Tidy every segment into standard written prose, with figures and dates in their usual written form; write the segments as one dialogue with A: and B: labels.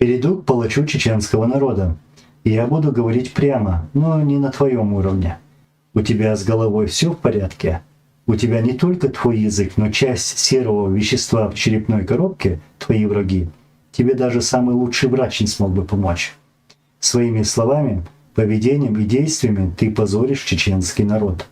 A: Перейду к палачу чеченского народа. И я буду говорить прямо, но не на твоем уровне. У тебя с головой все в порядке? У тебя не только твой язык, но часть серого вещества в черепной коробке — твои враги. Тебе даже самый лучший врач не смог бы помочь. Своими словами, поведением и действиями ты позоришь чеченский народ.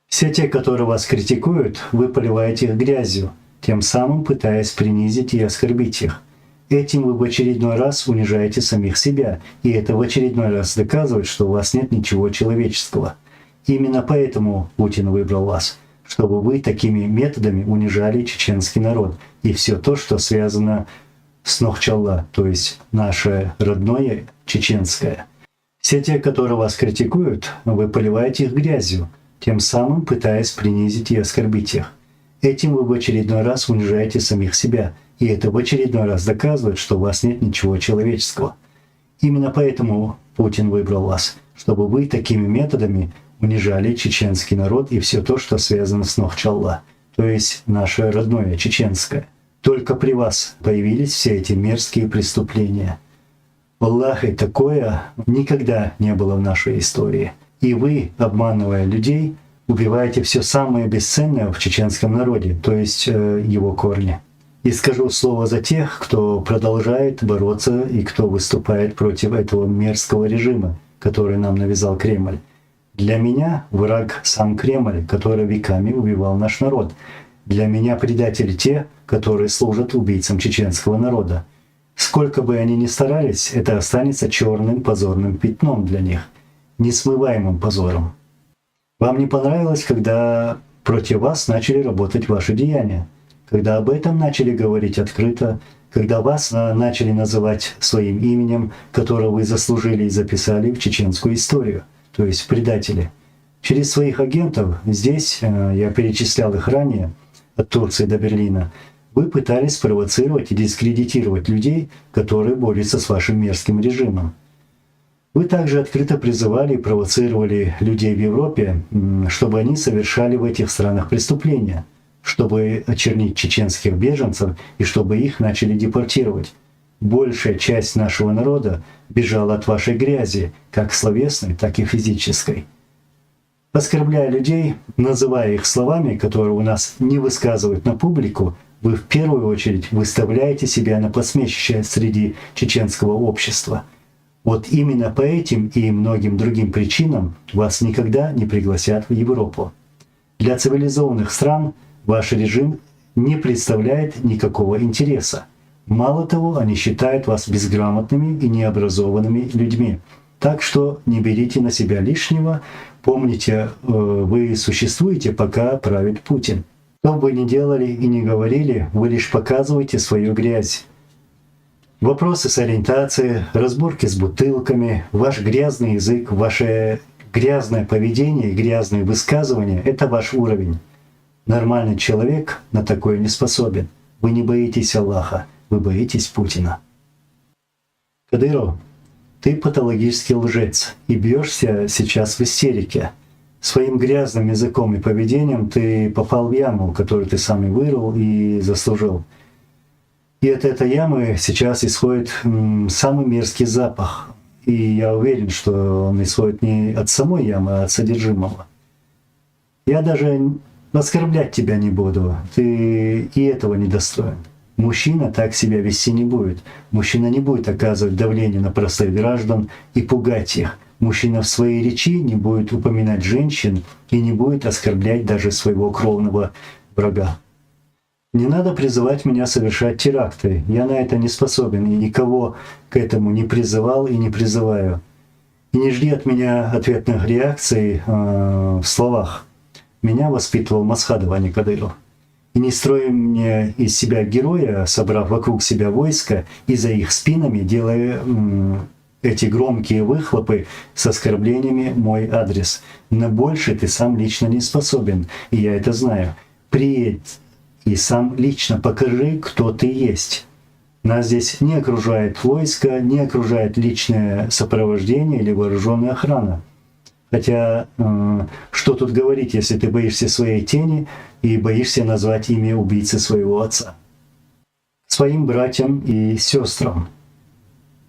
A: Все те, которые вас критикуют, вы поливаете их грязью, тем самым пытаясь принизить и оскорбить их. Этим вы в очередной раз унижаете самих себя, и это в очередной раз доказывает, что у вас нет ничего человеческого. Именно поэтому Путин выбрал вас, чтобы вы такими методами унижали чеченский народ и все то, что связано с Нохчалла, то есть наше родное чеченское. Все те, которые вас критикуют, вы поливаете их грязью, тем самым пытаясь принизить и оскорбить их. Этим вы в очередной раз унижаете самих себя, и это в очередной раз доказывает, что у вас нет ничего человеческого. Именно поэтому Путин выбрал вас, чтобы вы такими методами унижали чеченский народ и все то, что связано с Нохчалла, то есть наше родное чеченское. Только при вас появились все эти мерзкие преступления. Аллахи, такое никогда не было в нашей истории. И вы, обманывая людей, убиваете все самое бесценное в чеченском народе, то есть его корни. И скажу слово за тех, кто продолжает бороться и кто выступает против этого мерзкого режима, который нам навязал Кремль. Для меня враг сам Кремль, который веками убивал наш народ. Для меня предатели те, которые служат убийцам чеченского народа. Сколько бы они ни старались, это останется черным позорным пятном для них, несмываемым позором. Вам не понравилось, когда против вас начали работать ваши деяния, когда об этом начали говорить открыто, когда вас начали называть своим именем, которое вы заслужили и записали в чеченскую историю, то есть предатели. Через своих агентов, здесь я перечислял их ранее, от Турции до Берлина, вы пытались провоцировать и дискредитировать людей, которые борются с вашим мерзким режимом. Вы также открыто призывали и провоцировали людей в Европе, чтобы они совершали в этих странах преступления, чтобы очернить чеченских беженцев и чтобы их начали депортировать. Большая часть нашего народа бежала от вашей грязи, как словесной, так и физической. Оскорбляя людей, называя их словами, которые у нас не высказывают на публику, вы в первую очередь выставляете себя на посмешище среди чеченского общества. Вот именно по этим и многим другим причинам вас никогда не пригласят в Европу. Для цивилизованных стран ваш режим не представляет никакого интереса. Мало того, они считают вас безграмотными и необразованными людьми. Так что не берите на себя лишнего. Помните, вы существуете, пока правит Путин. Что бы вы ни делали и не говорили, вы лишь показываете свою грязь. Вопросы с ориентацией, разборки с бутылками, ваш грязный язык, ваше грязное поведение и грязные высказывания — это ваш уровень. Нормальный человек на такое не способен. Вы не боитесь Аллаха, вы боитесь Путина. Кадыров, ты патологический лжец и бьешься сейчас в истерике. Своим грязным языком и поведением ты попал в яму, которую ты сам и вырыл и заслужил. И от этой ямы сейчас исходит самый мерзкий запах. И я уверен, что он исходит не от самой ямы, а от содержимого. Я даже оскорблять тебя не буду. Ты и этого не достоин. Мужчина так себя вести не будет. Мужчина не будет оказывать давление на простых граждан и пугать их. Мужчина в своей речи не будет упоминать женщин и не будет оскорблять даже своего кровного врага. Не надо призывать меня совершать теракты. Я на это не способен и никого к этому не призывал и не призываю. И не жди от меня ответных реакций в словах. Меня воспитывал Масхадов, а не Кадыров. И не строй мне из себя героя, собрав вокруг себя войско и за их спинами делая эти громкие выхлопы с оскорблениями мой адрес. На больше ты сам лично не способен, и я это знаю. Приедь и сам лично покажи, кто ты есть. Нас здесь не окружает войско, не окружает личное сопровождение или вооруженная охрана. Хотя, что тут говорить, если ты боишься своей тени и боишься назвать имя убийцы своего отца? Своим братьям и сестрам.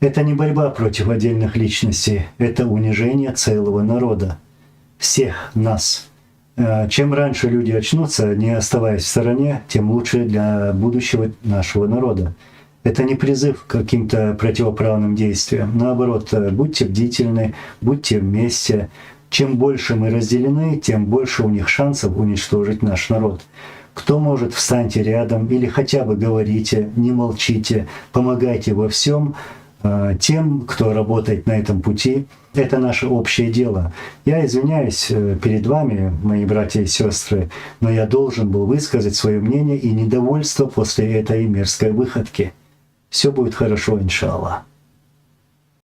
A: Это не борьба против отдельных личностей, это унижение целого народа, всех нас. Чем раньше люди очнутся, не оставаясь в стороне, тем лучше для будущего нашего народа. Это не призыв к каким-то противоправным действиям. Наоборот, будьте бдительны, будьте вместе. Чем больше мы разделены, тем больше у них шансов уничтожить наш народ. Кто может, встаньте рядом или хотя бы говорите, не молчите, помогайте во всем тем, кто работает на этом пути. Это наше общее дело. Я извиняюсь перед вами, мои братья и сестры, но я должен был высказать свое мнение и недовольство после этой мерзкой выходки. Все будет хорошо, иншаллах.